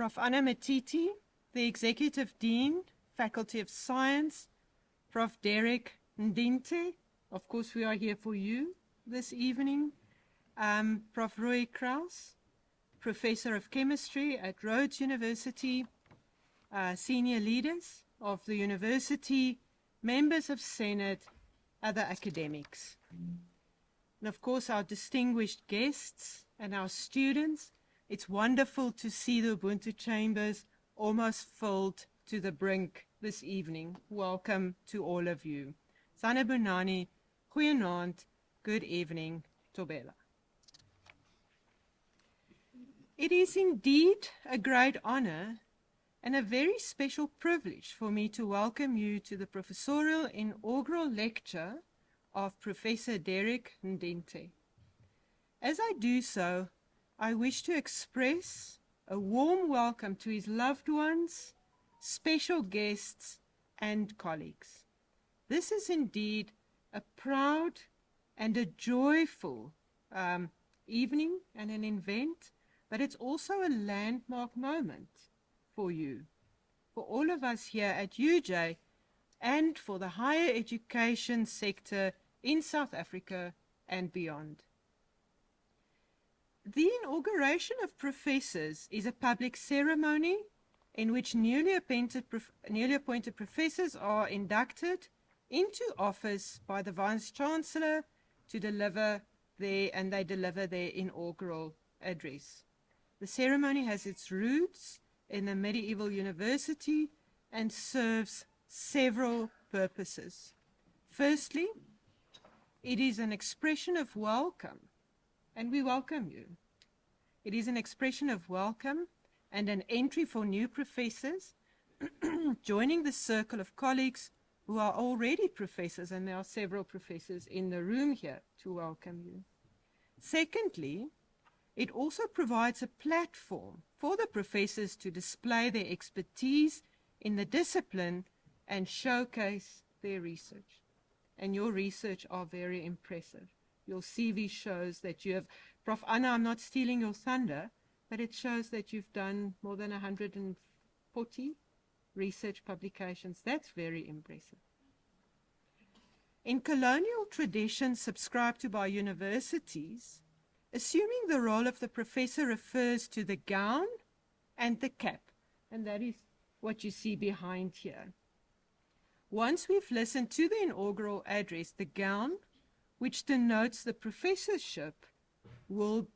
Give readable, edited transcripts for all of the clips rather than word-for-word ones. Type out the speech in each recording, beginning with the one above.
Prof. Anna Matiti, the Executive Dean, Faculty of Science, Prof. Derek Ndinte, of course we are here for you this evening, Prof. Roy Kraus, Professor of Chemistry at Rhodes University, senior leaders of the university, members of Senate, other academics. And of course our distinguished guests and our students. It's wonderful to see the Ubuntu chambers almost filled to the brink this evening. Welcome to all of you. Sanibonani, goeienaand, good evening, Tobela. It is indeed a great honor and a very special privilege for me to welcome you to the Professorial Inaugural Lecture of Professor Derek Ndinte. As I do so, I wish to express a warm welcome to his loved ones, special guests, and colleagues. This is indeed a proud and a joyful evening and an event, but it's also a landmark moment for you, for all of us here at UJ, and for the higher education sector in South Africa and beyond. The inauguration of professors is a public ceremony in which newly appointed professors are inducted into office by the Vice-Chancellor to deliver their inaugural address. The ceremony has its roots in a medieval university and serves several purposes. Firstly, it is an expression of welcome, and we welcome you. It is an expression of welcome and an entry for new professors joining the circle of colleagues who are already professors, and there are several professors in the room here to welcome you. Secondly, it also provides a platform for the professors to display their expertise in the discipline and showcase their research. And your research are very impressive. Your CV shows that you have, Prof. Anna, I'm not stealing your thunder, but it shows that you've done more than 140 research publications. That's very impressive. In colonial traditions subscribed to by universities, assuming the role of the professor refers to the gown and the cap, and that is what you see behind here. Once we've listened to the inaugural address, the gown, which denotes the professorship, will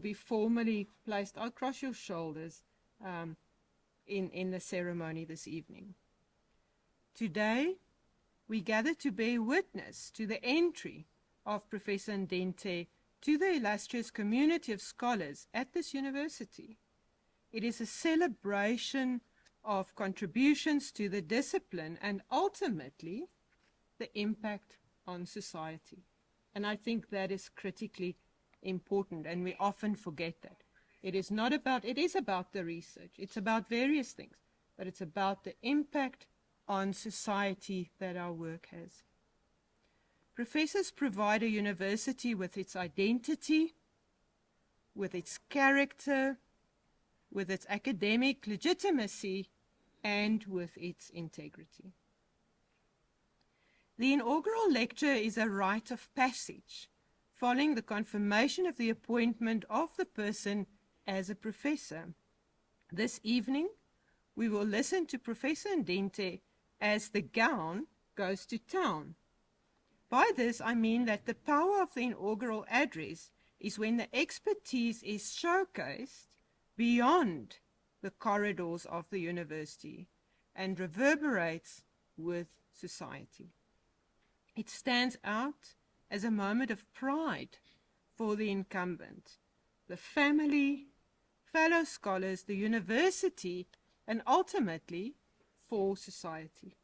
be formally placed across your shoulders in the ceremony this evening. Today, we gather to bear witness to the entry of Professor Ndinte to the illustrious community of scholars at this university. It is a celebration of contributions to the discipline and ultimately the impact on society. And I think that is critically important, and we often forget that. It is about the research. It's about various things, but it's about the impact on society that our work has. Professors provide a university with its identity, with its character, with its academic legitimacy, and with its integrity. The inaugural lecture is a rite of passage, following the confirmation of the appointment of the person as a professor. This evening, we will listen to Professor Ndinte as the gown goes to town. By this, I mean that the power of the inaugural address is when the expertise is showcased beyond the corridors of the university and reverberates with society. It stands out as a moment of pride for the incumbent, the family, fellow scholars, the university, and ultimately for society.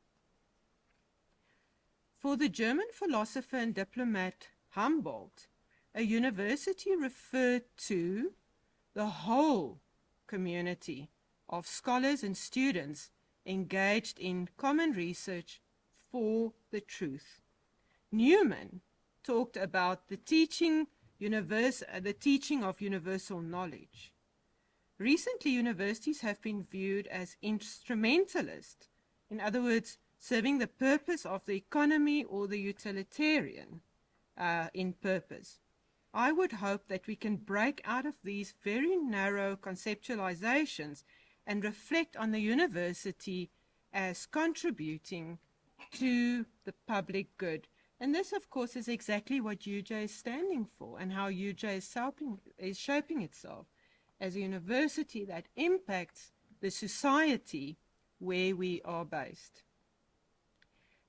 For the German philosopher and diplomat Humboldt, a university referred to the whole community of scholars and students engaged in common research for the truth. Newman talked about the teaching of universal knowledge. Recently, universities have been viewed as instrumentalist, in other words, serving the purpose of the economy or the utilitarian in purpose. I would hope that we can break out of these very narrow conceptualizations and reflect on the university as contributing to the public good. And this, of course, is exactly what UJ is standing for and how UJ is shaping itself as a university that impacts the society where we are based.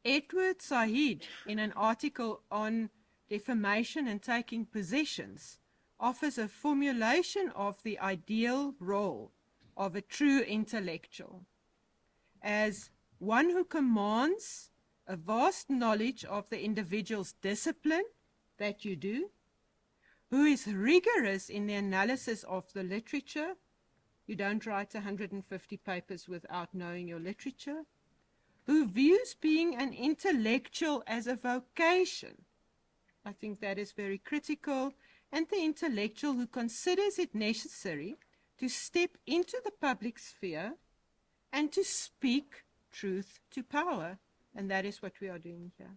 Edward Said, in an article on defamation and taking possessions, offers a formulation of the ideal role of a true intellectual as one who commands a vast knowledge of the individual's discipline that you do, who is rigorous in the analysis of the literature. You don't write 150 papers without knowing your literature. Who views being an intellectual as a vocation. I think that is very critical. And the intellectual who considers it necessary to step into the public sphere and to speak truth to power. And that is what we are doing here.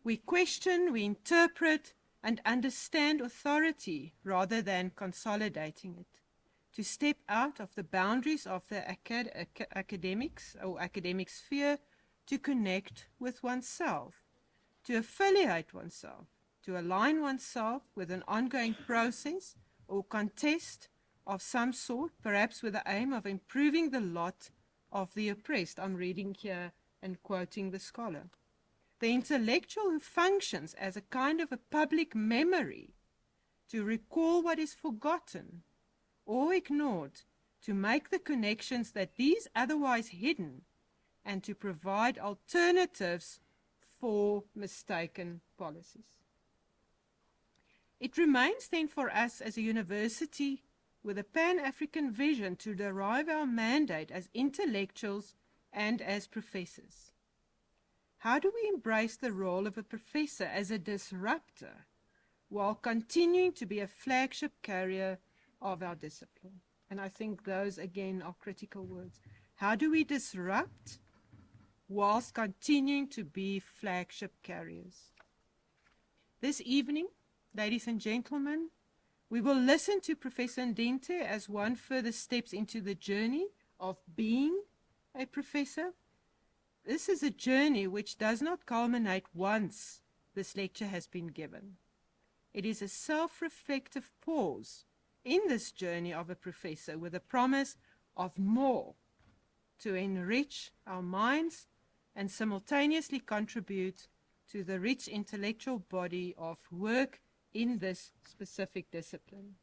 We question, we interpret, and understand authority rather than consolidating it. To step out of the boundaries of the academics or academic sphere, to connect with oneself, to affiliate oneself, to align oneself with an ongoing process or contest of some sort, perhaps with the aim of improving the lot of the oppressed. I'm reading here and quoting the scholar. The intellectual who functions as a kind of a public memory to recall what is forgotten or ignored, to make the connections that these otherwise hidden, and to provide alternatives for mistaken policies. It remains then for us as a university with a Pan-African vision to derive our mandate as intellectuals and as professors. How do we embrace the role of a professor as a disruptor while continuing to be a flagship carrier of our discipline? And I think those, again, are critical words. How do we disrupt whilst continuing to be flagship carriers? This evening, ladies and gentlemen, we will listen to Professor Ndinte as one further steps into the journey of being a professor. This is a journey which does not culminate once this lecture has been given. It is a self-reflective pause in this journey of a professor with a promise of more to enrich our minds and simultaneously contribute to the rich intellectual body of work in this specific discipline.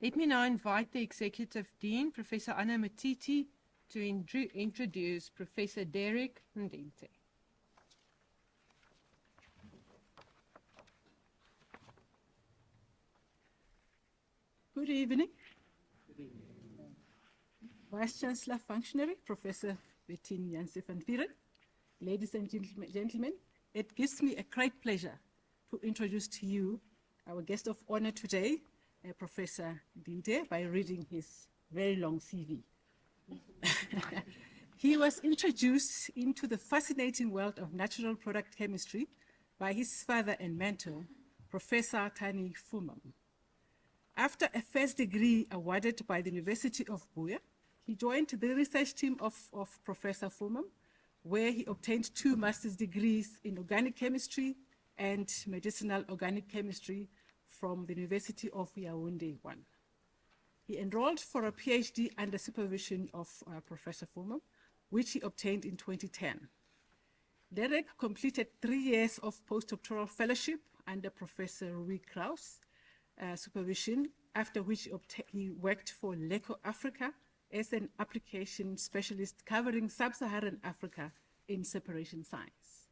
Let me now invite the Executive Dean, Professor Anna Matiti, to introduce Professor Derek Ndinte. Good evening. Vice Chancellor Functionary, Professor Bettine Janse van Vieren. Ladies and gentlemen, it gives me a great pleasure to introduce to you our guest of honor today, Professor Ndinte, by reading his very long CV. He was introduced into the fascinating world of natural product chemistry by his father and mentor, Professor Tani Fumam. After a first degree awarded by the University of Buea, he joined the research team of Professor Fumam, where he obtained 2 master's degrees in organic chemistry and medicinal organic chemistry from the University of Yaoundé 1. He enrolled for a PhD under supervision of Professor Fumam, which he obtained in 2010. Derek completed 3 years of postdoctoral fellowship under Professor Rui Kraus supervision, after which he worked for LECO Africa as an application specialist covering sub-Saharan Africa in separation science.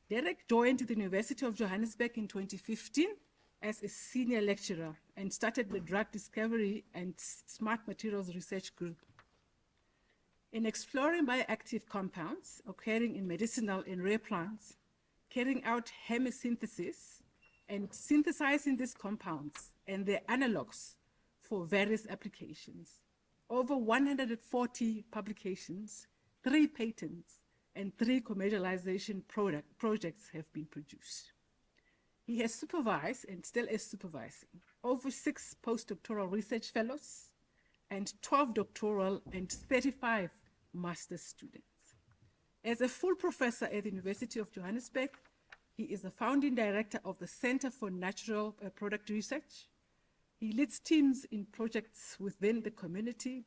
Derek joined the University of Johannesburg in 2015 as a senior lecturer and started the Drug Discovery and Smart Materials Research Group. In exploring bioactive compounds occurring in medicinal and rare plants, carrying out hemosynthesis and synthesizing these compounds, and their analogs for various applications. Over 140 publications, 3 patents, and 3 commercialization projects have been produced. He has supervised, and still is supervising, over 6 postdoctoral research fellows and 12 doctoral and 35 master's students. As a full professor at the University of Johannesburg, he is the founding director of the Center for Natural Product Research. He leads teams in projects within the community,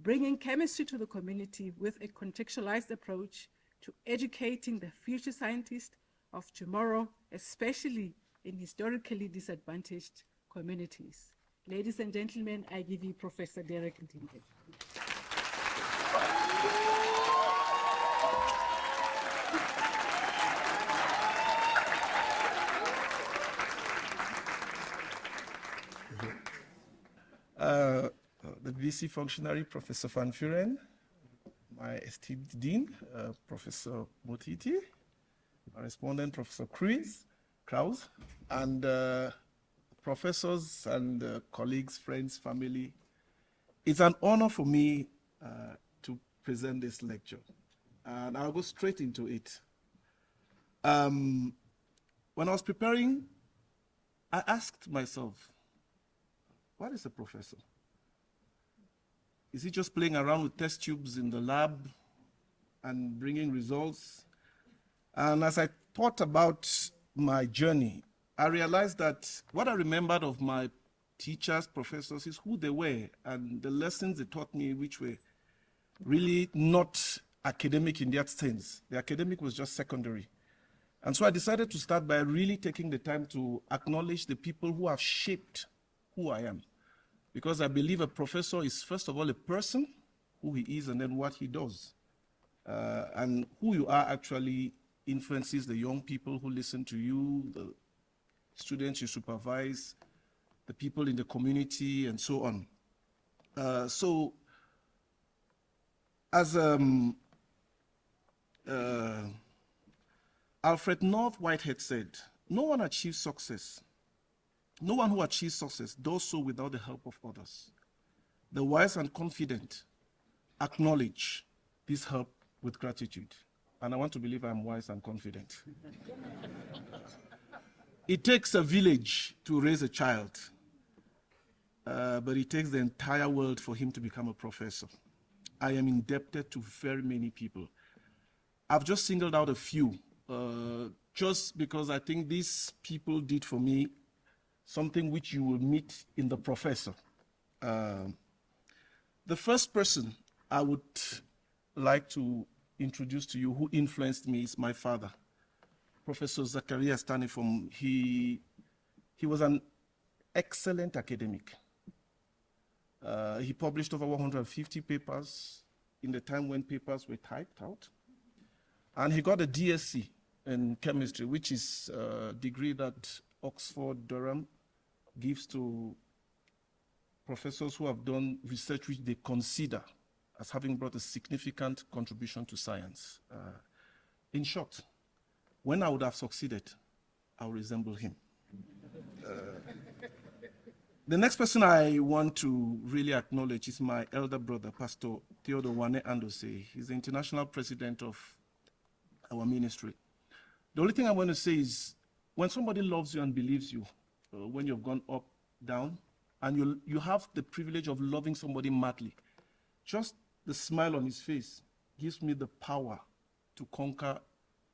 bringing chemistry to the community with a contextualized approach to educating the future scientists of tomorrow, especially in historically disadvantaged communities. Ladies and gentlemen, I give you Professor Derek Ndinteh. The VC functionary, Professor Van Vuren, my esteemed Dean, Professor Motiti, my respondent, Professor Krause, and professors and colleagues, friends, family. It's an honor for me to present this lecture, and I'll go straight into it. When I was preparing, I asked myself, what is a professor? Is he just playing around with test tubes in the lab and bringing results? And as I thought about my journey, I realized that what I remembered of my teachers, professors, is who they were and the lessons they taught me, which were really not academic in that sense. The academic was just secondary. And so I decided to start by really taking the time to acknowledge the people who have shaped who I am. Because I believe a professor is, first of all, a person, who he is, and then what he does. And who you are actually influences the young people who listen to you, the students you supervise, the people in the community, and so on. So, as Alfred North Whitehead said, no one achieves success. No one who achieves success does so without the help of others. The wise and confident acknowledge this help with gratitude. And I want to believe I'm wise and confident. It takes a village to raise a child, but it takes the entire world for him to become a professor. I am indebted to very many people. I've just singled out a few, just because I think these people did for me something which you will meet in the professor. The first person I would like to introduce to you who influenced me is my father, Professor Zacharias Tanifum. He was an excellent academic. He published over 150 papers in the time when papers were typed out. And he got a DSc in chemistry, which is a degree that Oxford, Durham gives to professors who have done research which they consider as having brought a significant contribution to science. In short, when I would have succeeded, I would resemble him. The next person I want to really acknowledge is my elder brother, Pastor Theodore Wane Andose. He's the international president of our ministry. The only thing I want to say is, when somebody loves you and believes you, when you've gone up, down, and you have the privilege of loving somebody madly, just the smile on his face gives me the power to conquer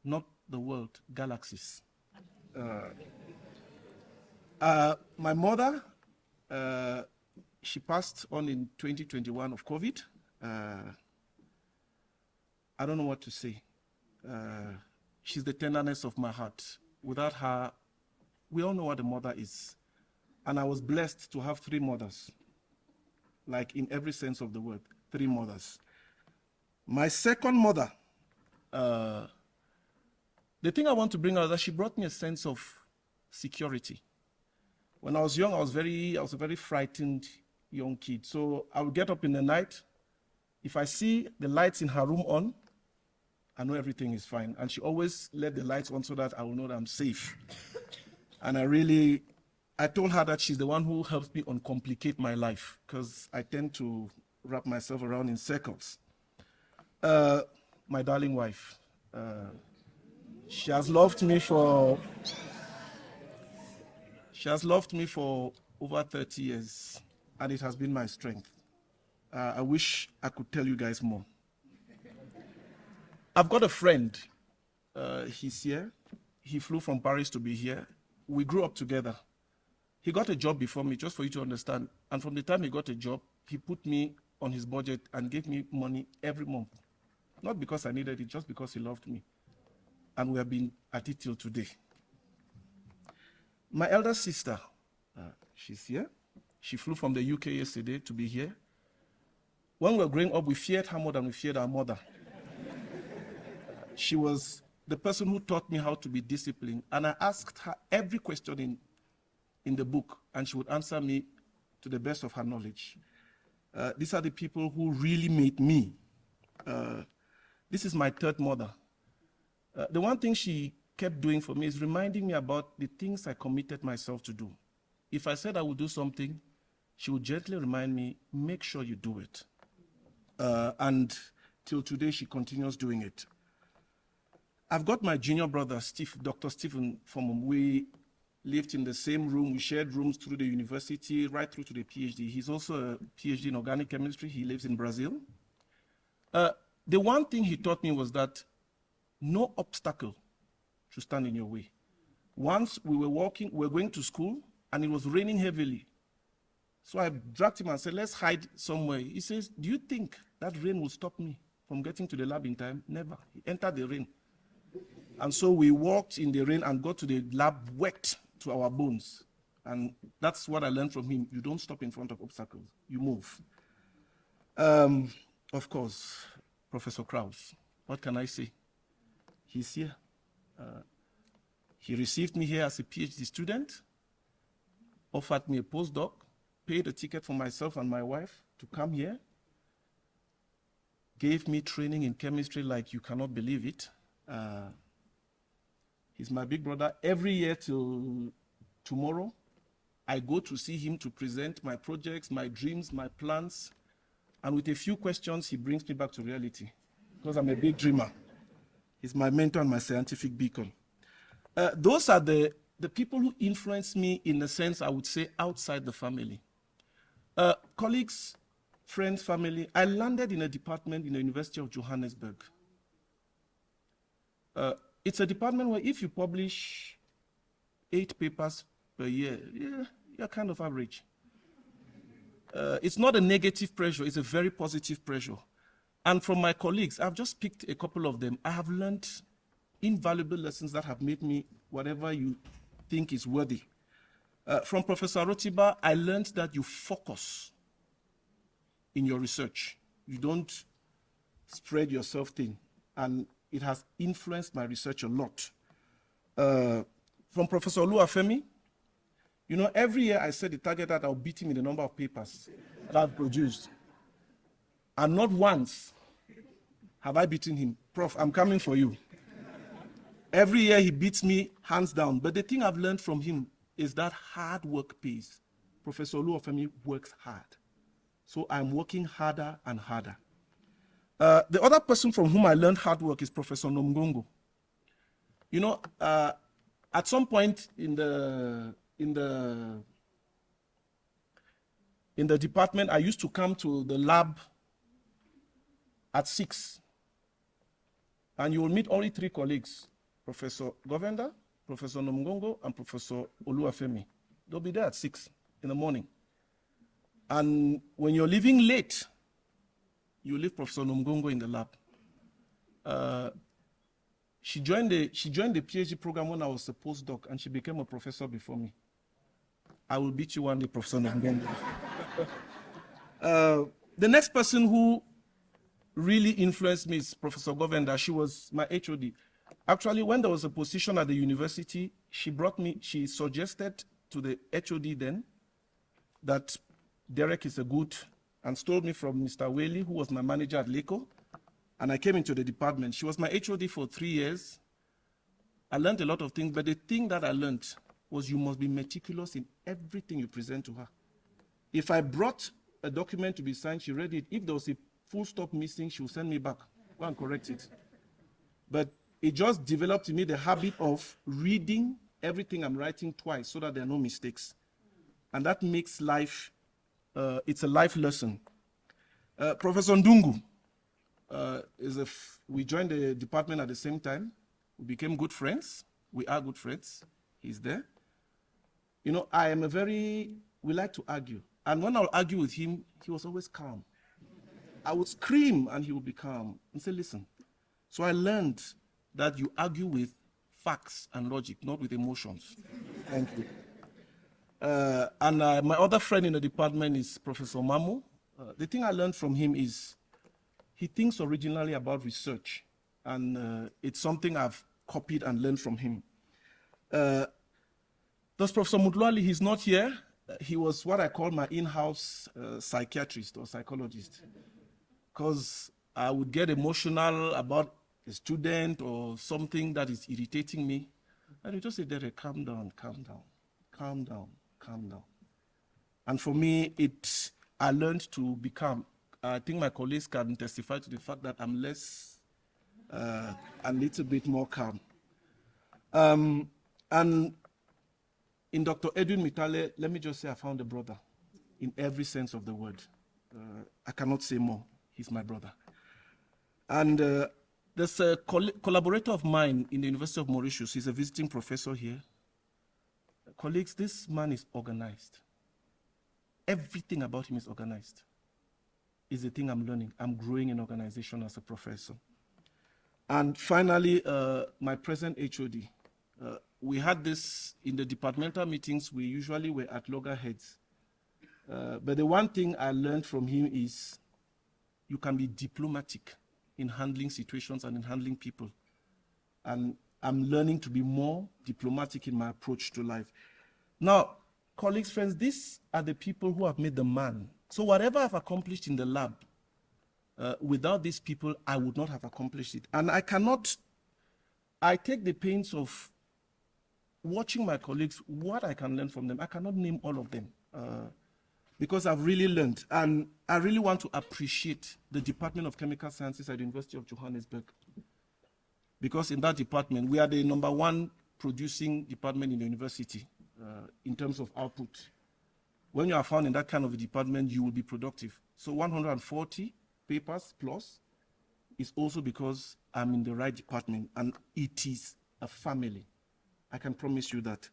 not the world, galaxies. My mother, she passed on in 2021 of COVID. I don't know what to say. She's the tenderness of my heart. Without her, we all know what a mother is. And I was blessed to have 3 mothers, like in every sense of the word, 3 mothers. My second mother, the thing I want to bring out is that she brought me a sense of security. When I was young, I was a very frightened young kid. So I would get up in the night. If I see the lights in her room on, I know everything is fine. And she always let the lights on so that I will know that I'm safe. And I I told her that she's the one who helps me uncomplicate my life, because I tend to wrap myself around in circles. My darling wife, she has loved me for over 30 years, and it has been my strength. I wish I could tell you guys more. I've got a friend. He's here. He flew from Paris to be here. We grew up together. He got a job before me, just for you to understand. And from the time he got a job, he put me on his budget and gave me money every month. Not because I needed it, just because he loved me. And we have been at it till today. My elder sister, she's here. She flew from the UK yesterday to be here. When we were growing up, we feared her more than we feared our mother. She was the person who taught me how to be disciplined. And I asked her every question in the book, and she would answer me to the best of her knowledge. These are the people who really made me. This is my third mother. The one thing she kept doing for me is reminding me about the things I committed myself to do. If I said I would do something, she would gently remind me, make sure you do it. And till today, she continues doing it. I've got my junior brother, Dr. Stephen Fomum. We lived in the same room. We shared rooms through the university, right through to the PhD. He's also a PhD in organic chemistry. He lives in Brazil. The one thing he taught me was that no obstacle should stand in your way. Once we were going to school, and it was raining heavily. So I dragged him and said, let's hide somewhere. He says, do you think that rain will stop me from getting to the lab in time? Never. He entered the rain. And so we walked in the rain and got to the lab wet to our bones. And that's what I learned from him. You don't stop in front of obstacles. You move. Of course, Professor Krause. What can I say? He's here. He received me here as a PhD student, offered me a postdoc, paid a ticket for myself and my wife to come here, gave me training in chemistry like you cannot believe it. He's my big brother. Every year till tomorrow, I go to see him to present my projects, my dreams, my plans, and with a few questions, he brings me back to reality, because I'm a big dreamer. He's my mentor and my scientific beacon. Those are the people who influence me in a sense, I would say, outside the family. Colleagues, friends, family. I landed in a department in the University of Johannesburg. It's a department where if you publish 8 papers per year, you're kind of average. It's not a negative pressure, it's a very positive pressure. And from my colleagues, I've just picked a couple of them. I have learned invaluable lessons that have made me whatever you think is worthy. From Professor Rotiba, I learned that you focus in your research. You don't spread yourself thin. And it has influenced my research a lot. From Professor Oluwafemi, you know, every year I set the target that I'll beat him in the number of papers that I've produced. And not once have I beaten him. Prof, I'm coming for you. Every year he beats me hands down. But the thing I've learned from him is that hard work pays. Professor Oluwafemi works hard. So I'm working harder and harder. The other person from whom I learned hard work is Professor Nomgongo. You know, at some point in the department, I used to come to the lab at 6. And you will meet only 3 colleagues, Professor Govenda, Professor Nomgongo, and Professor Oluwafemi. They'll be there at 6 in the morning. And when you're leaving late, you leave Professor Nomgongo in the lab. She joined the PhD program when I was a postdoc, and she became a professor before me. I will beat you one day, Professor Nomgongo. The next person who really influenced me is Professor Govenda. She was my HOD. Actually, when there was a position at the university, she suggested to the HOD then that Derek is a good, and stole me from Mr. Whaley, who was my manager at LECO, and I came into the department. She was my HOD for 3 years. I learned a lot of things, but the thing that I learned was you must be meticulous in everything you present to her. If I brought a document to be signed, she read it. If there was a full stop missing, she would send me back. Go and correct it. But it just developed in me the habit of reading everything I'm writing twice so that there are no mistakes. And that makes life, it's a life lesson. Professor Ndungu, we joined the department at the same time. We became good friends. We are good friends. He's there. You know, we like to argue. And when I'll argue with him, he was always calm. I would scream and he would be calm and say, listen. So I learned that you argue with facts and logic, not with emotions. Thank you. And my other friend in the department is Professor Mamu. The thing I learned from him is he thinks originally about research. And it's something I've copied and learned from him. There's Professor Mutluali, he's not here. He was what I call my in-house psychiatrist or psychologist. Because I would get emotional about a student or something that is irritating me. And he just say, Derek, calm down, calm down, calm down, calm down. And for me, I learned to be calm. I think my colleagues can testify to the fact that I'm a little bit more calm. And in Dr. Edwin Mitale, let me just say I found a brother in every sense of the word. I cannot say more. He's my brother. And there's a collaborator of mine in the University of Mauritius. He's a visiting professor here. Colleagues, this man is organized. Everything about him is organized. Is the thing I'm learning. I'm growing in organization as a professor. And finally, my present HOD. We had this in the departmental meetings. We usually were at loggerheads. But the one thing I learned from him is you can be diplomatic in handling situations and in handling people. And I'm learning to be more diplomatic in my approach to life. Now, colleagues, friends, these are the people who have made the man. So whatever I've accomplished in the lab, without these people, I would not have accomplished it. And I take the pains of watching my colleagues, what I can learn from them. I cannot name all of them because I've really learned. And I really want to appreciate the Department of Chemical Sciences at the University of Johannesburg. Because in that department, we are the #1 producing department in the university in terms of output. When you are found in that kind of a department, you will be productive. So 140 papers plus is also because I'm in the right department and it is a family. I can promise you that.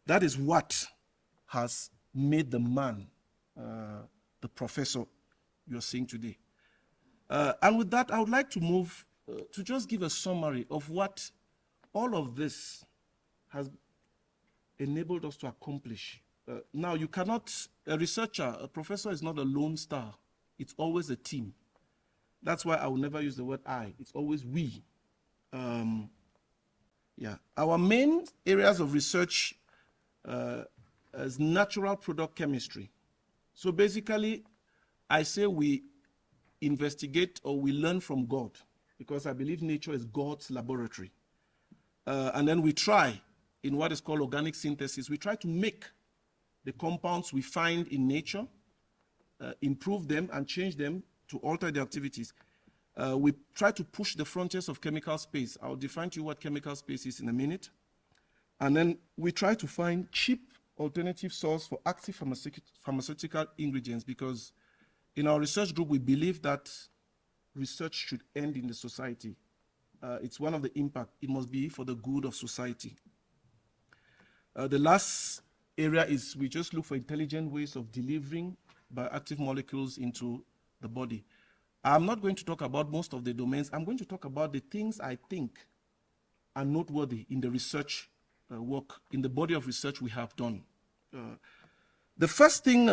That is what has made the man, the professor you're seeing today. And with that, I would like to move to just give a summary of what all of this has enabled us to accomplish. Now, you cannot, a researcher, a professor is not a lone star. It's always a team. That's why I will never use the word I. It's always we. Our main areas of research is natural product chemistry. So basically, I say we investigate or we learn from God because I believe nature is God's laboratory. And then we try, in what is called organic synthesis, we try to make the compounds we find in nature, improve them and change them to alter the activities. We try to push the frontiers of chemical space. I'll define to you what chemical space is in a minute. And then we try to find cheap alternative source for active pharmaceutical ingredients because in our research group, we believe that research should end in the society. It's one of the impact. It must be for the good of society. The last area is we just look for intelligent ways of delivering bioactive molecules into the body. I'm not going to talk about most of the domains. I'm going to talk about the things I think are noteworthy in the research work, in the body of research we have done. The first thing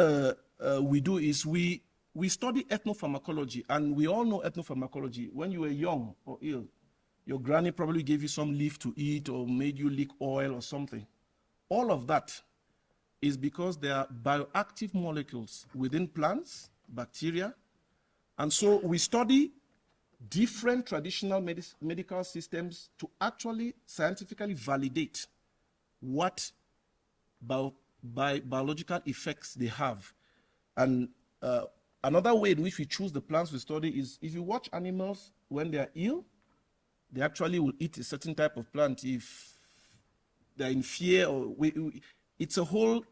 we do is we study ethnopharmacology, and we all know ethnopharmacology. When you were young or ill, your granny probably gave you some leaf to eat or made you lick oil or something. All of that is because there are bioactive molecules within plants, bacteria, and so we study different traditional medical systems to actually scientifically validate what biological effects they have. And another way in which we choose the plants we study is if you watch animals when they are ill, they actually will eat a certain type of plant if they're in fear. Or it's a whole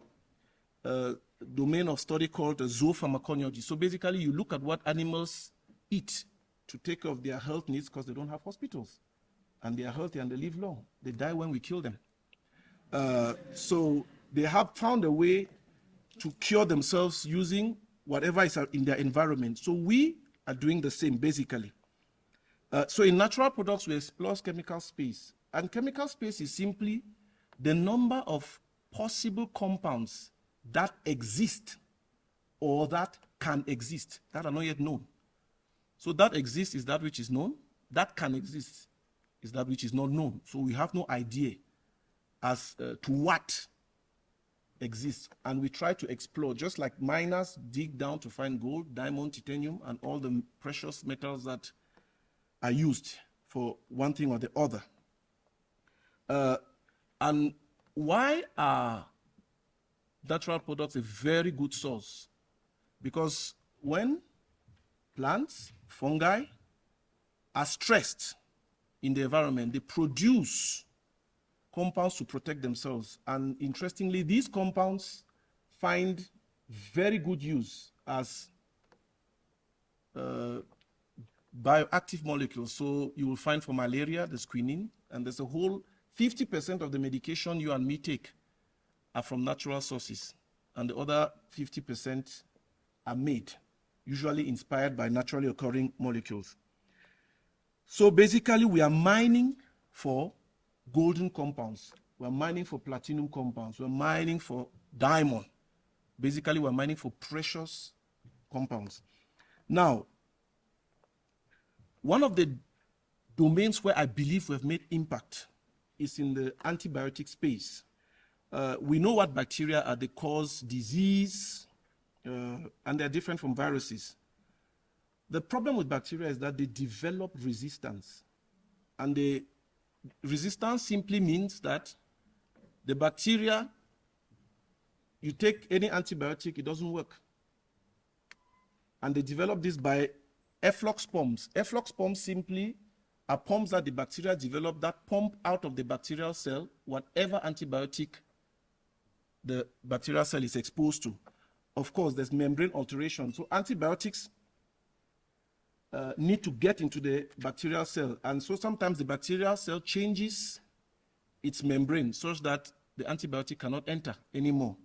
domain of study called zoopharmacology. So basically, you look at what animals eat to take care of their health needs because they don't have hospitals. And they are healthy and they live long. They die when we kill them. So they have found a way to cure themselves using whatever is in their environment. So we are doing the same, basically. So in natural products, we explore chemical space. And chemical space is simply the number of possible compounds that exist or that can exist, that are not yet known. So that exists is that which is known. That can exist is that which is not known. So we have no idea as to what exists. And we try to explore, just like miners dig down to find gold, diamond, titanium, and all the precious metals that are used for one thing or the other. And why are natural products a very good source? Because when plants, fungi, are stressed in the environment, they produce compounds to protect themselves. And interestingly, these compounds find very good use as bioactive molecules. So you will find for malaria, there's quinine, and there's a whole 50% of the medication you and me take are from natural sources, and the other 50% are made, usually inspired by naturally occurring molecules. So basically, we are mining for golden compounds. We're mining for platinum compounds. We're mining for diamond. Basically, we're mining for precious compounds. Now, one of the domains where I believe we've made impact is in the antibiotic space. We know what bacteria are. They cause disease, and they're different from viruses. The problem with bacteria is that they develop resistance. And the resistance simply means that the bacteria, you take any antibiotic, it doesn't work. And they develop this by efflux pumps. Efflux pumps simply are pumps that the bacteria develop that pump out of the bacterial cell whatever antibiotic the bacterial cell is exposed to. Of course, there's membrane alteration. So antibiotics need to get into the bacterial cell. And so sometimes the bacterial cell changes its membrane such that the antibiotic cannot enter anymore.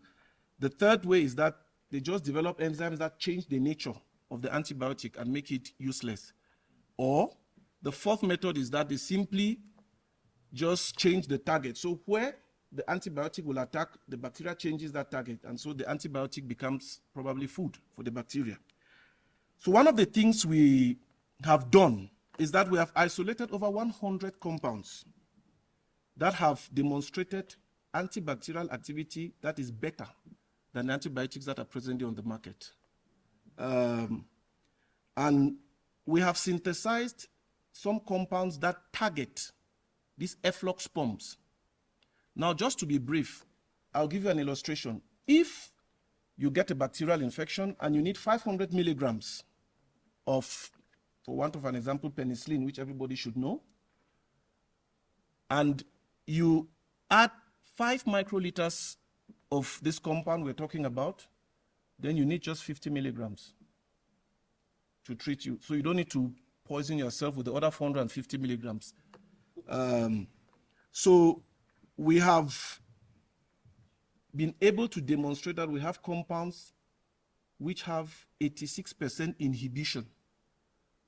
The third way is that they just develop enzymes that change the nature of the antibiotic and make it useless. Or the fourth method is that they simply just change the target. So where the antibiotic will attack, the bacteria changes that target, and so the antibiotic becomes probably food for the bacteria. So one of the things we have done is that we have isolated over 100 compounds that have demonstrated antibacterial activity that is better than antibiotics that are presently on the market. And we have synthesized some compounds that target these efflux pumps. Now, just to be brief, I'll give you an illustration. If you get a bacterial infection and you need 500 milligrams of, for want of an example, penicillin, which everybody should know, and you add 5 microliters of this compound we're talking about, then you need just 50 milligrams to treat you. So you don't need to poison yourself with the other 450 milligrams. So we have been able to demonstrate that we have compounds which have 86% inhibition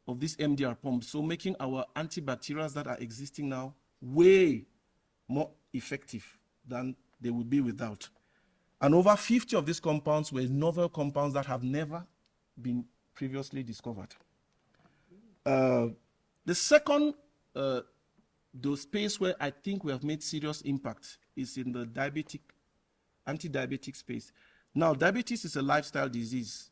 of this MDR pump, so making our antibacterials that are existing now way more effective than they would be without. And over 50 of these compounds were novel compounds that have never been previously discovered. The second space where I think we have made serious impact is in the anti-diabetic space. Now, diabetes is a lifestyle disease.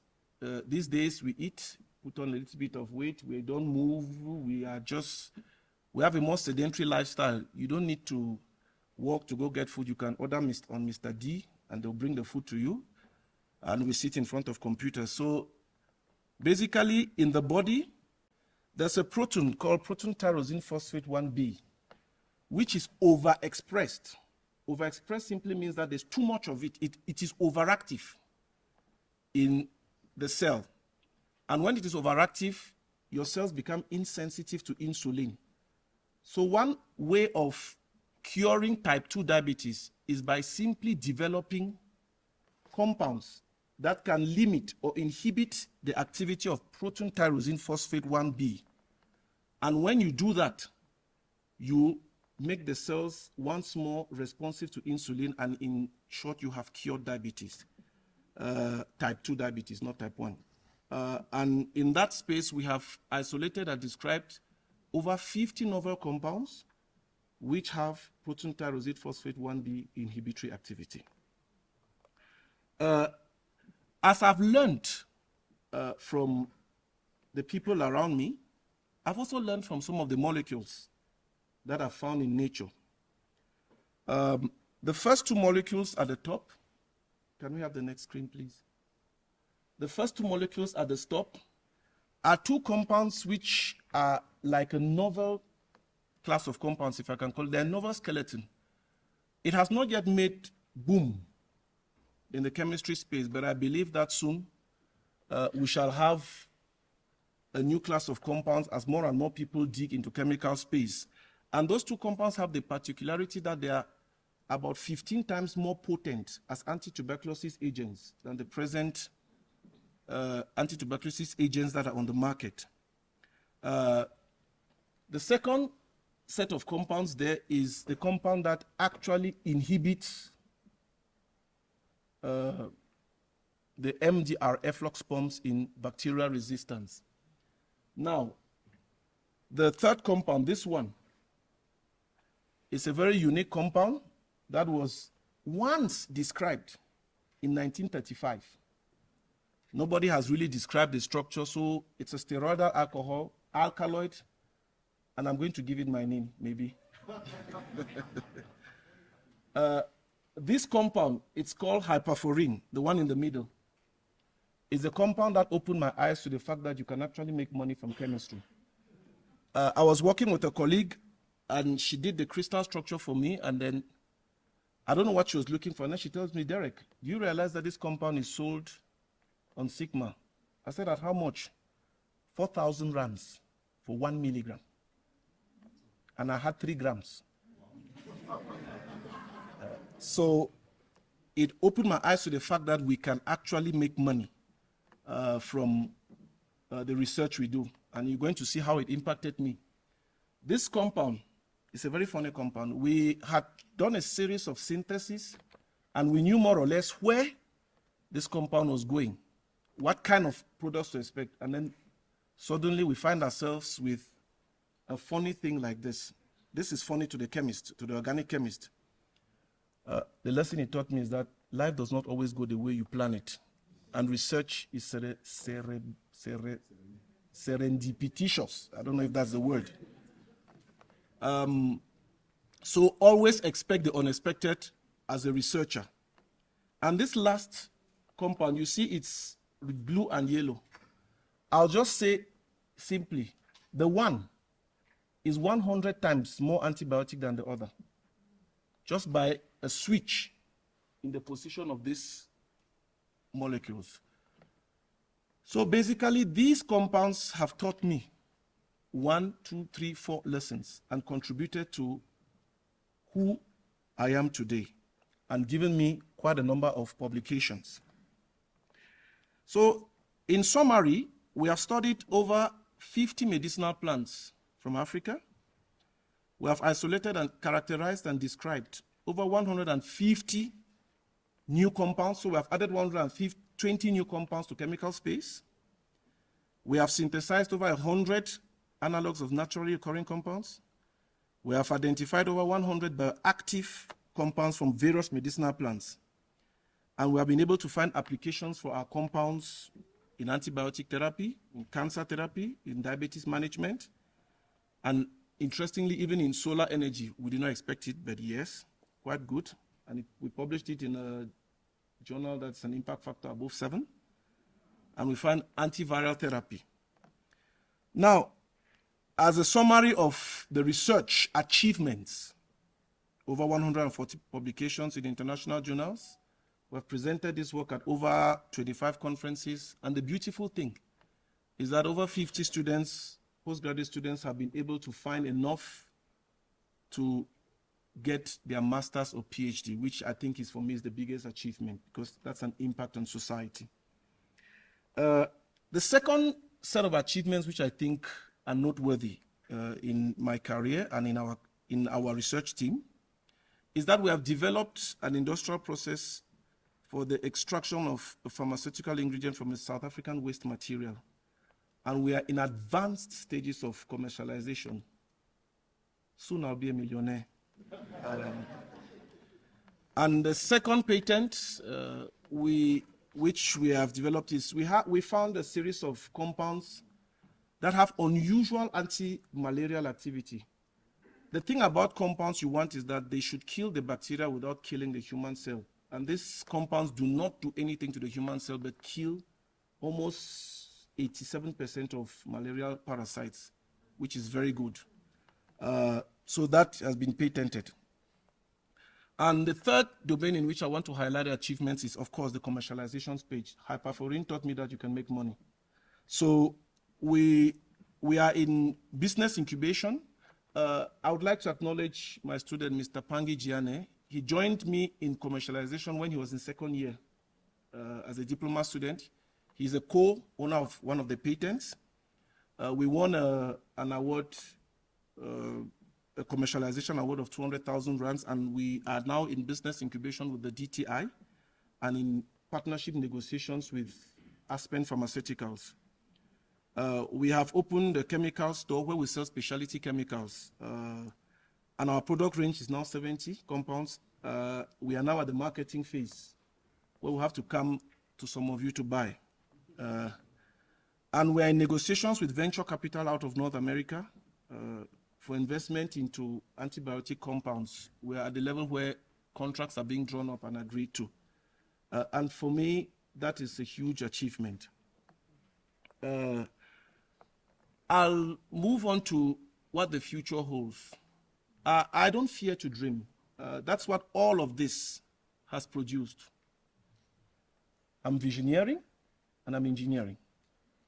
These days we eat, put on a little bit of weight, we don't move, we have a more sedentary lifestyle. You don't need to walk to go get food, you can order on Mr. D, and they'll bring the food to you, and we sit in front of computers. So basically, in the body, there's a protein called protein tyrosine phosphate 1b, which is overexpressed. Overexpressed simply means that there's too much of it. It is overactive in the cell. And when it is overactive, your cells become insensitive to insulin. So one way of curing type 2 diabetes is by simply developing compounds that can limit or inhibit the activity of protein tyrosine phosphate 1b. And when you do that, you make the cells once more responsive to insulin, and in short, you have cured diabetes, type 2 diabetes, not type 1. And in that space, we have isolated and described over 50 novel compounds which have protein tyrosine phosphate 1b inhibitory activity. As I've learned from the people around me, I've also learned from some of the molecules that are found in nature. The first two molecules at the top, can we have the next screen, please? The first two molecules at the top are two compounds which are like a novel class of compounds, if I can call it. They're novel skeleton. It has not yet made boom in the chemistry space, but I believe that soon we shall have a new class of compounds as more and more people dig into chemical space. And those two compounds have the particularity that they are about 15 times more potent as anti-tuberculosis agents than the present anti-tuberculosis agents that are on the market. The second set of compounds there is the compound that actually inhibits the MDR efflux pumps in bacterial resistance. Now, the third compound, this one, is a very unique compound that was once described in 1935. Nobody has really described the structure, so it's a steroidal alcohol, alkaloid, and I'm going to give it my name, maybe. This compound, it's called hyperforin, the one in the middle. It's a compound that opened my eyes to the fact that you can actually make money from chemistry. I was working with a colleague, and she did the crystal structure for me, and then I don't know what she was looking for, and then she tells me, Derek, do you realize that this compound is sold on Sigma? I said, at how much? 4,000 rands for 1 milligram. And I had 3 grams. So it opened my eyes to the fact that we can actually make money from the research we do. And you're going to see how it impacted me. This compound is a very funny compound. We had done a series of syntheses, and we knew more or less where this compound was going, what kind of products to expect. And then suddenly we find ourselves with a funny thing like this. This is funny to the chemist, to the organic chemist. The lesson he taught me is that life does not always go the way you plan it. And research is serendipitous. I don't know if that's the word. So always expect the unexpected as a researcher. And this last compound, you see it's with blue and yellow. I'll just say simply, the one is 100 times more antibiotic than the other, just by a switch in the position of these molecules. So basically, these compounds have taught me 1, 2, 3, 4 lessons and contributed to who I am today and given me quite a number of publications. So in summary, we have studied over 50 medicinal plants from Africa. We have isolated and characterized and described over 150 new compounds. So we have added 120 new compounds to chemical space. We have synthesized over 100 analogs of naturally occurring compounds. We have identified over 100 bioactive compounds from various medicinal plants. And we have been able to find applications for our compounds in antibiotic therapy, in cancer therapy, in diabetes management, and interestingly, even in solar energy. We did not expect it, but yes. quite good. And we published it in a journal that's an impact factor above 7. And we find antiviral therapy. Now, as a summary of the research achievements, over 140 publications in international journals, we have presented this work at over 25 conferences. And the beautiful thing is that over 50 students, postgraduate students, have been able to find enough to get their master's or PhD, which I think is, for me, is the biggest achievement, because that's an impact on society. The second set of achievements, which I think are noteworthy in my career and in our research team, is that we have developed an industrial process for the extraction of a pharmaceutical ingredient from a South African waste material. And we are in advanced stages of commercialization. Soon I'll be a millionaire. And the second patent which we have developed is we found a series of compounds that have unusual anti-malarial activity. The thing about compounds you want is that they should kill the bacteria without killing the human cell. And these compounds do not do anything to the human cell but kill almost 87% of malarial parasites, which is very good. So that has been patented. And the third domain in which I want to highlight the achievements is, of course, the commercialization stage. Hyperforeign taught me that you can make money. So we are in business incubation. I would like to acknowledge my student, Mr. Pangi Giane. He joined me in commercialization when he was in second year as a diploma student. He's a co-owner of one of the patents. We won an award, a commercialization award of 200,000 rands, and we are now in business incubation with the DTI and in partnership negotiations with Aspen Pharmaceuticals. We have opened a chemical store where we sell specialty chemicals. And our product range is now 70 compounds. We are now at the marketing phase, where we have to come to some of you to buy. And we are in negotiations with venture capital out of North America for investment into antibiotic compounds. We are at the level where contracts are being drawn up and agreed to. And for me, that is a huge achievement. I'll move on to what the future holds. I don't fear to dream. That's what all of this has produced. I'm visioneering and I'm engineering.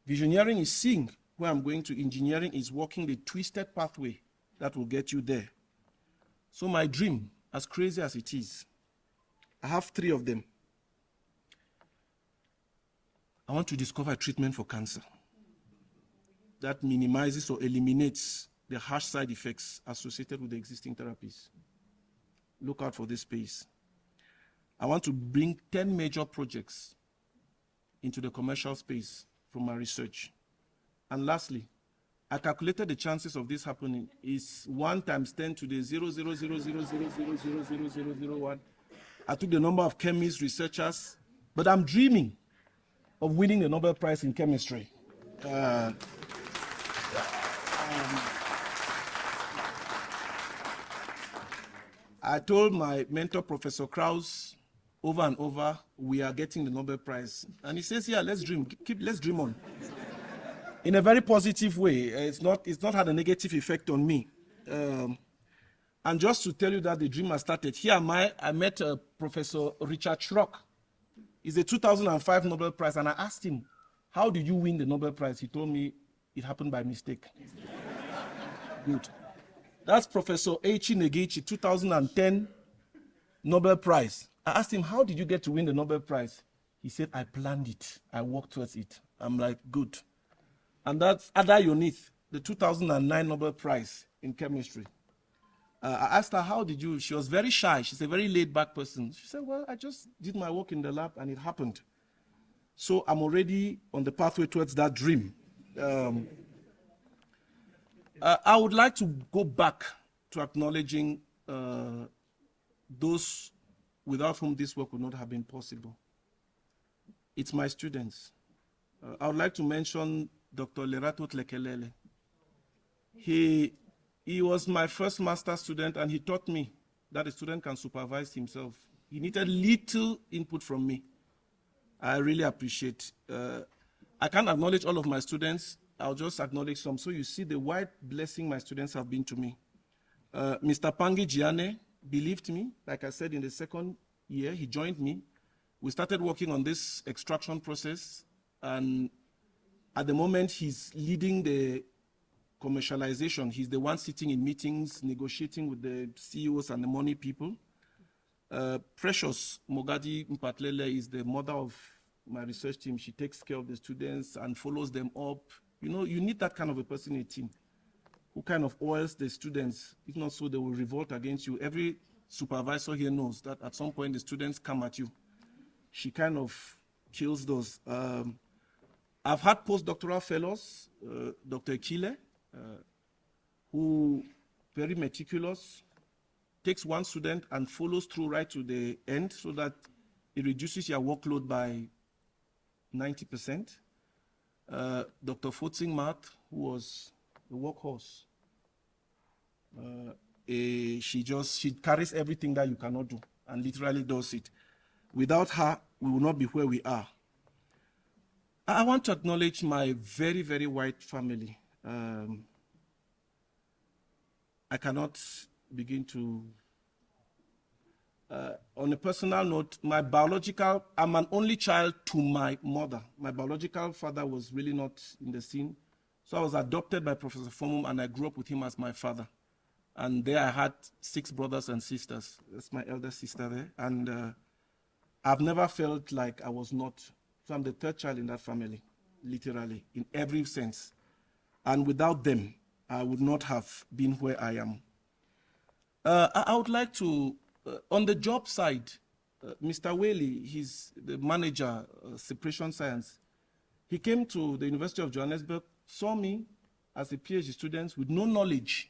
Visioneering is seeing where I'm going to. Engineering is walking the twisted pathway that will get you there. So my dream, as crazy as it is, I have 3 of them. I want to discover a treatment for cancer that minimizes or eliminates the harsh side effects associated with the existing therapies. Look out for this space. I want to bring 10 major projects into the commercial space from my research. And lastly, I calculated the chances of this happening is 1 times 10 to the 0.00000000001. I took the number of chemists, researchers, but I'm dreaming of winning the Nobel Prize in chemistry. I told my mentor, Professor Krauss, over and over, we are getting the Nobel Prize. And he says, yeah, let's dream, let's dream on. In a very positive way. It's not had a negative effect on me. And just to tell you that the dream has started, here I met Professor Richard Schrock. He's a 2005 Nobel Prize, and I asked him, how did you win the Nobel Prize? He told me it happened by mistake. Good. That's Professor Eiichi Negichi, 2010 Nobel Prize. I asked him, how did you get to win the Nobel Prize? He said, I planned it. I worked towards it. I'm like, good. And that's Ada Yonith, the 2009 Nobel Prize in chemistry. I asked her, how did you? She was very shy. She's a very laid-back person. She said, well, I just did my work in the lab and it happened. So I'm already on the pathway towards that dream. I would like to go back to acknowledging those without whom this work would not have been possible. It's my students. I would like to mention Dr. Lerato Tlekelele. He was my first master student, and he taught me that a student can supervise himself. He needed little input from me. I really appreciate. I can't acknowledge all of my students. I'll just acknowledge some. So you see the wide blessing my students have been to me. Mr. Pangi Giane believed me. Like I said, in the second year, he joined me. We started working on this extraction process, and at the moment, he's leading the commercialization. He's the one sitting in meetings, negotiating with the CEOs and the money people. Precious Mogadi Mpatlele is the mother of my research team. She takes care of the students and follows them up. You know, you need that kind of a person in a team who kind of oils the students. If not so, they will revolt against you. Every supervisor here knows that at some point the students come at you. She kind of kills those. I've had postdoctoral fellows, Dr. Kile, who very meticulous, takes one student and follows through right to the end so that it reduces your workload by 90%. Dr. Fotsing Mat, who was the workhorse, she carries everything that you cannot do and literally does it. Without her, we will not be where we are. I want to acknowledge my very, very wide family. I cannot begin to, on a personal note, I'm an only child to my mother. My biological father was really not in the scene. So I was adopted by Professor Fomum, and I grew up with him as my father. And there I had 6 brothers and sisters. That's my elder sister there. And I've never felt like I was not. So I'm the 3rd child in that family, literally, in every sense. And without them, I would not have been where I am. I would like to, on the job side, Mr. Whaley, he's the manager, separation science. He came to the University of Johannesburg, saw me as a PhD student with no knowledge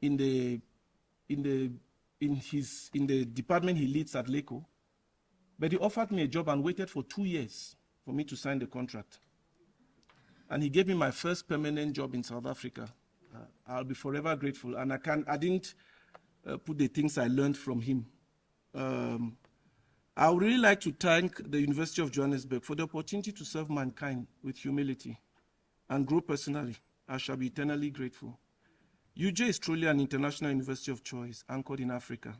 in the department he leads at LECO. But he offered me a job and waited for 2 years for me to sign the contract. And he gave me my first permanent job in South Africa. I'll be forever grateful. And I didn't put the things I learned from him. I would really like to thank the University of Johannesburg for the opportunity to serve mankind with humility and grow personally. I shall be eternally grateful. UJ is truly an international university of choice, anchored in Africa,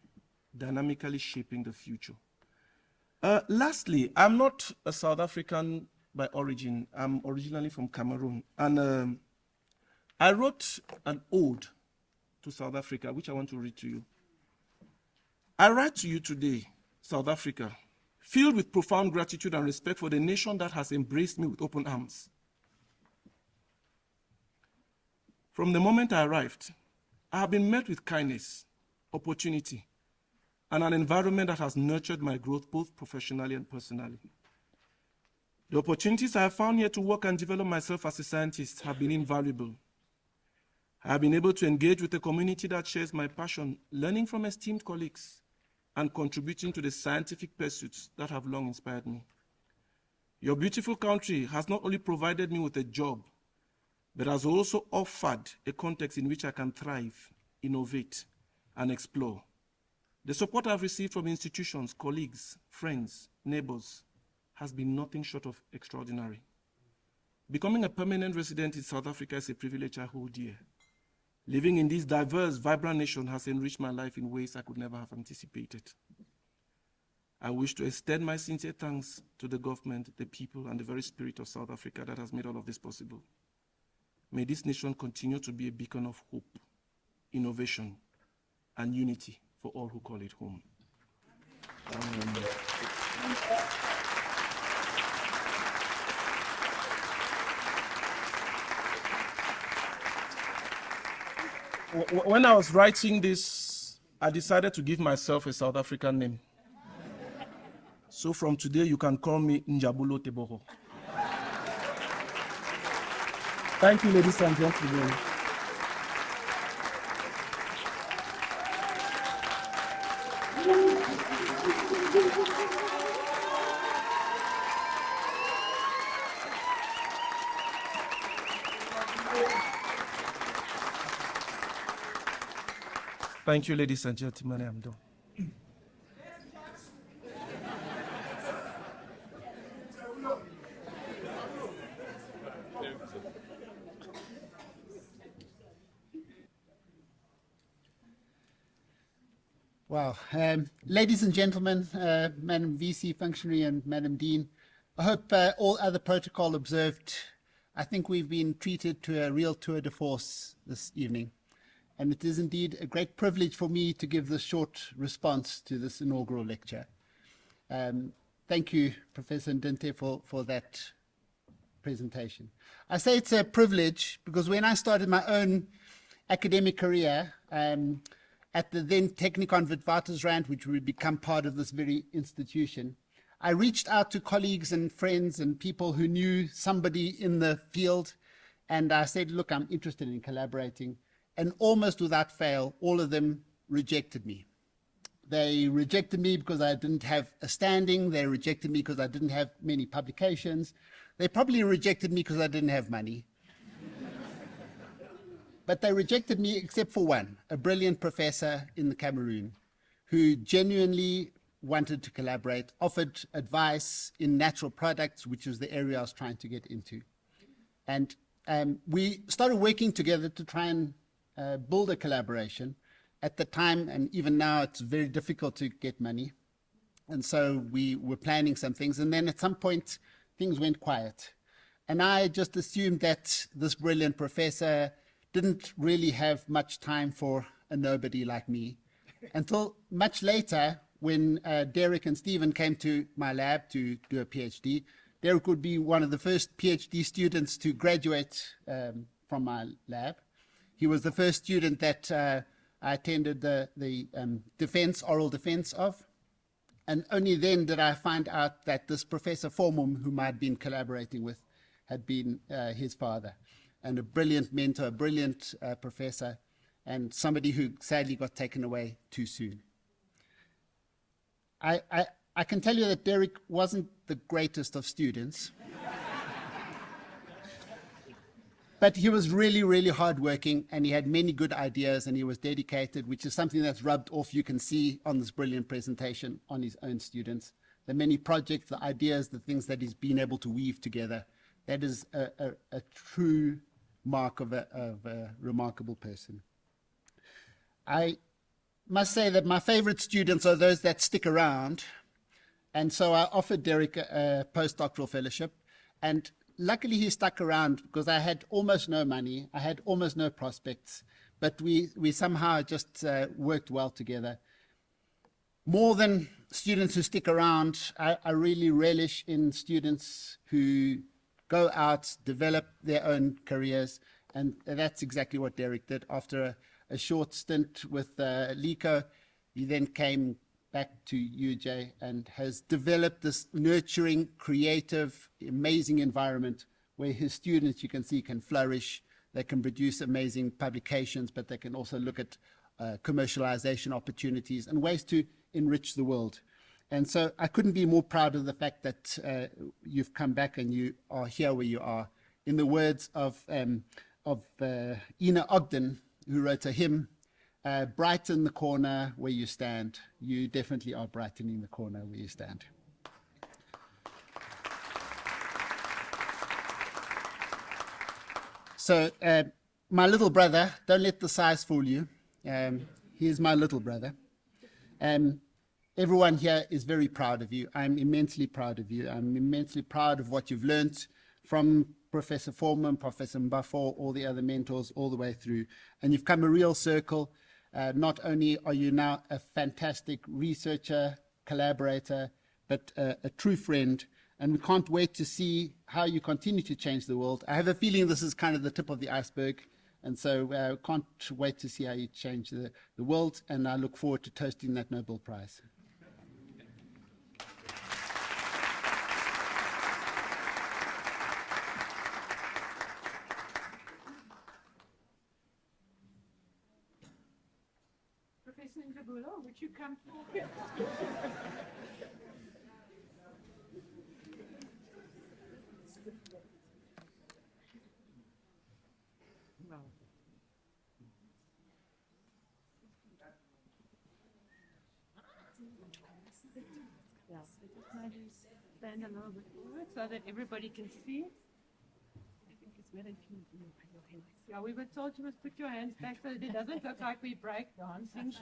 dynamically shaping the future. Lastly, I'm not a South African by origin. I'm originally from Cameroon. And I wrote an ode to South Africa, which I want to read to you. I write to you today, South Africa, filled with profound gratitude and respect for the nation that has embraced me with open arms. From the moment I arrived, I have been met with kindness, opportunity, and an environment that has nurtured my growth both professionally and personally. The opportunities I have found here to work and develop myself as a scientist have been invaluable. I have been able to engage with a community that shares my passion, learning from esteemed colleagues, and contributing to the scientific pursuits that have long inspired me. Your beautiful country has not only provided me with a job, but has also offered a context in which I can thrive, innovate, and explore. The support I've received from institutions, colleagues, friends, neighbors has been nothing short of extraordinary. Becoming a permanent resident in South Africa is a privilege I hold dear. Living in this diverse, vibrant nation has enriched my life in ways I could never have anticipated. I wish to extend my sincere thanks to the government, the people, and the very spirit of South Africa that has made all of this possible. May this nation continue to be a beacon of hope, innovation, and unity for all who call it home. When I was writing this, I decided to give myself a South African name. So from today, you can call me Njabulo Teboho. Thank you, ladies and gentlemen. Thank you, ladies and gentlemen. I'm done. Well, ladies and gentlemen, Madam VC Functionary and Madam Dean, I hope all other protocol observed. I think we've been treated to a real tour de force this evening. And it is indeed a great privilege for me to give this short response to this inaugural lecture. Thank you, Professor Ndinte, for that presentation. I say it's a privilege because when I started my own academic career, at the then Technikon Witwatersrand, which would become part of this very institution, I reached out to colleagues and friends and people who knew somebody in the field, and I said, look, I'm interested in collaborating. And almost without fail, all of them rejected me. They rejected me because I didn't have a standing. They rejected me because I didn't have many publications. They probably rejected me because I didn't have money. But they rejected me except for one, a brilliant professor in the Cameroon who genuinely wanted to collaborate, offered advice in natural products, which was the area I was trying to get into. And we started working together to try and build a collaboration. At the time, and even now, it's very difficult to get money. And so we were planning some things. And then at some point, things went quiet. And I just assumed that this brilliant professor didn't really have much time for a nobody like me until much later when Derek and Stephen came to my lab to do a PhD. Derek would be one of the first PhD students to graduate from my lab. He was the first student that I attended the oral defense of. And only then did I find out that this Professor Formum, whom I'd been collaborating with, had been his father. And a brilliant mentor, a brilliant professor, and somebody who sadly got taken away too soon. I can tell you that Derek wasn't the greatest of students. But he was really, really hardworking, and he had many good ideas, and he was dedicated, which is something that's rubbed off. You can see on this brilliant presentation on his own students. The many projects, the ideas, the things that he's been able to weave together. That is a true mark of a remarkable person. I must say that my favorite students are those that stick around. And so I offered Derek a postdoctoral fellowship. And luckily he stuck around because I had almost no money. I had almost no prospects. But we somehow just worked well together. More than students who stick around, I really relish in students who go out, develop their own careers, and that's exactly what Derek did. After a short stint with LICO, he then came back to UJ and has developed this nurturing, creative, amazing environment where his students, you can see, can flourish. They can produce amazing publications, but they can also look at commercialization opportunities and ways to enrich the world. And so I couldn't be more proud of the fact that you've come back and you are here where you are. In the words of Ina Ogden, who wrote a hymn, brighten the corner where you stand. You definitely are brightening the corner where you stand. So my little brother, don't let the size fool you. He's my little brother. Everyone here is very proud of you. I'm immensely proud of you. I'm immensely proud of what you've learned from Professor Foreman, Professor Mbafo, all the other mentors, all the way through. And you've come a real circle. Not only are you now a fantastic researcher, collaborator, but a true friend. And we can't wait to see how you continue to change the world. I have a feeling this is kind of the tip of the iceberg. And so can't wait to see how you change the world. And I look forward to toasting that Nobel Prize. Professor Ndabula, would you come forward? Yeah, so just maybe stand a little bit forward so that everybody can see. I think it's better if you move your hands. Yeah, we were told you must put your hands back so that it doesn't look like we break dancing.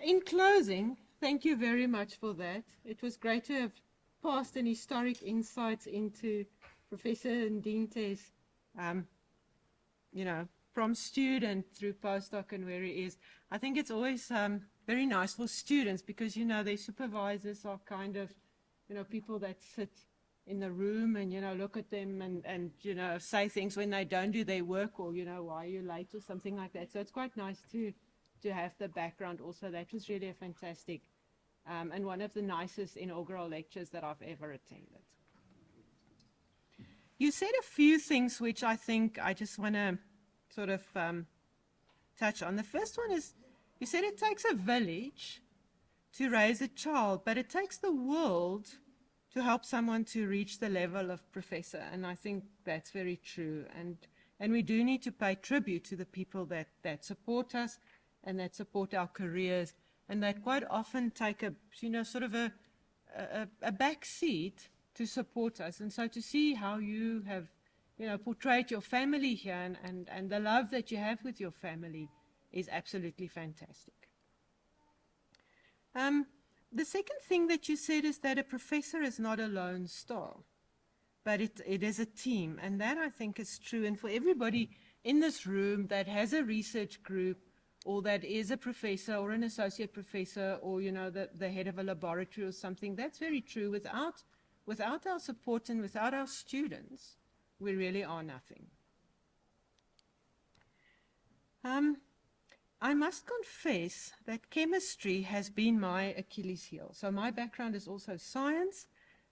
In closing, thank you very much for that. It was great to have passed an historic insights into Professor Ndinte's, from student through postdoc and where he is. I think it's always very nice for students because, their supervisors are kind of, people that sit in the room and, look at them and say things when they don't do their work or, why are you late or something like that. So it's quite nice to have the background also. That was really a fantastic and one of the nicest inaugural lectures that I've ever attended. You said a few things which I think I just want to sort of touch on. The first one is, you said it takes a village to raise a child, but it takes the world to help someone to reach the level of professor. And I think that's very true. And we do need to pay tribute to the people that support us and that support our careers, and that quite often take a back seat to support us. And so to see how you have, portrayed your family here and the love that you have with your family is absolutely fantastic. The second thing that you said is that a professor is not a lone star, but it is a team. And that I think is true. And for everybody in this room that has a research group, or that is a professor or an associate professor or, the head of a laboratory or something, that's very true. Without our support and without our students, we really are nothing. I must confess that chemistry has been my Achilles heel. So my background is also science.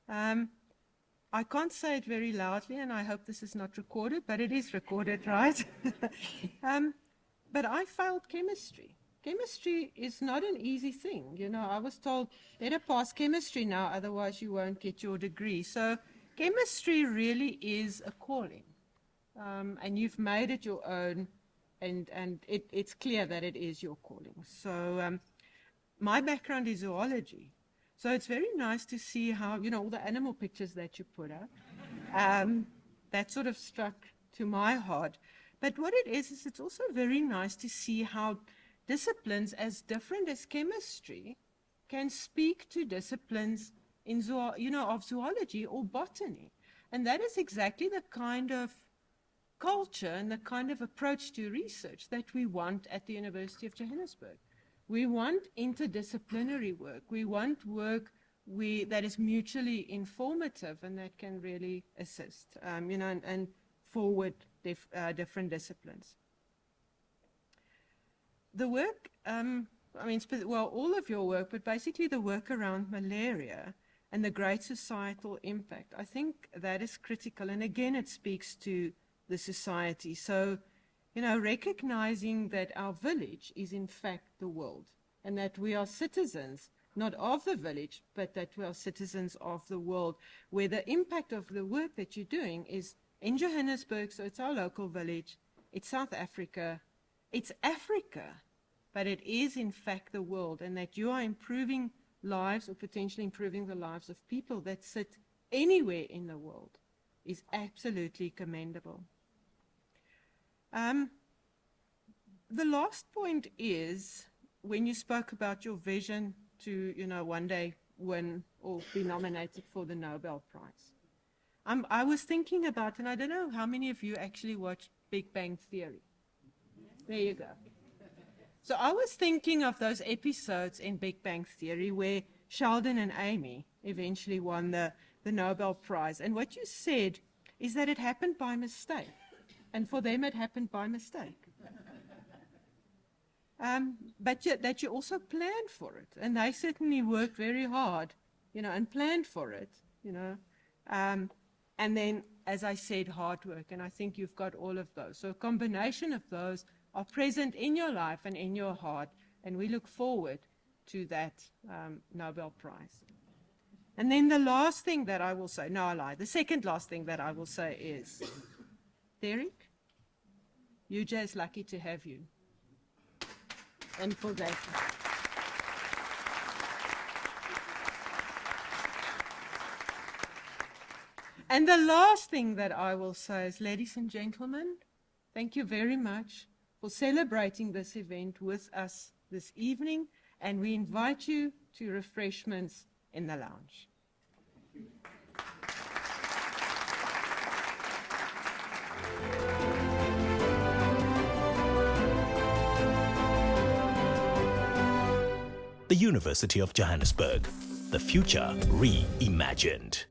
I can't say it very loudly, and I hope this is not recorded, but it is recorded, right? But I failed chemistry. Chemistry is not an easy thing. I was told, better pass chemistry now, otherwise you won't get your degree. So chemistry really is a calling. And you've made it your own, and it's clear that it is your calling. So my background is zoology. So it's very nice to see how, all the animal pictures that you put up, that sort of struck to my heart. But what it is it's also very nice to see how disciplines as different as chemistry can speak to disciplines in of zoology or botany. And that is exactly the kind of culture and the kind of approach to research that we want at the University of Johannesburg. We want interdisciplinary work. We want work that is mutually informative and that can really assist, and forward different disciplines. The work, all of your work, but basically the work around malaria and the great societal impact, I think that is critical. And again, it speaks to the society. So, recognizing that our village is in fact the world and that we are citizens, not of the village, but that we are citizens of the world, where the impact of the work that you're doing is in Johannesburg, so it's our local village, it's South Africa, it's Africa, but it is in fact the world, and that you are improving lives or potentially improving the lives of people that sit anywhere in the world is absolutely commendable. The last point is, when you spoke about your vision to, one day win or be nominated for the Nobel Prize. I was thinking about, and I don't know how many of you actually watch Big Bang Theory. There you go. So I was thinking of those episodes in Big Bang Theory where Sheldon and Amy eventually won the Nobel Prize. And what you said is that it happened by mistake. And for them, it happened by mistake. But that you also planned for it. And they certainly worked very hard, and planned for it, And then, as I said, hard work. And I think you've got all of those. So a combination of those are present in your life and in your heart. And we look forward to that Nobel Prize. And then the last thing that I will say, no, I lied. The second last thing that I will say is, Derek, UJ is lucky to have you. And for that. And the last thing that I will say is, ladies and gentlemen, thank you very much for celebrating this event with us this evening, and we invite you to refreshments in the lounge. The University of Johannesburg, the future reimagined.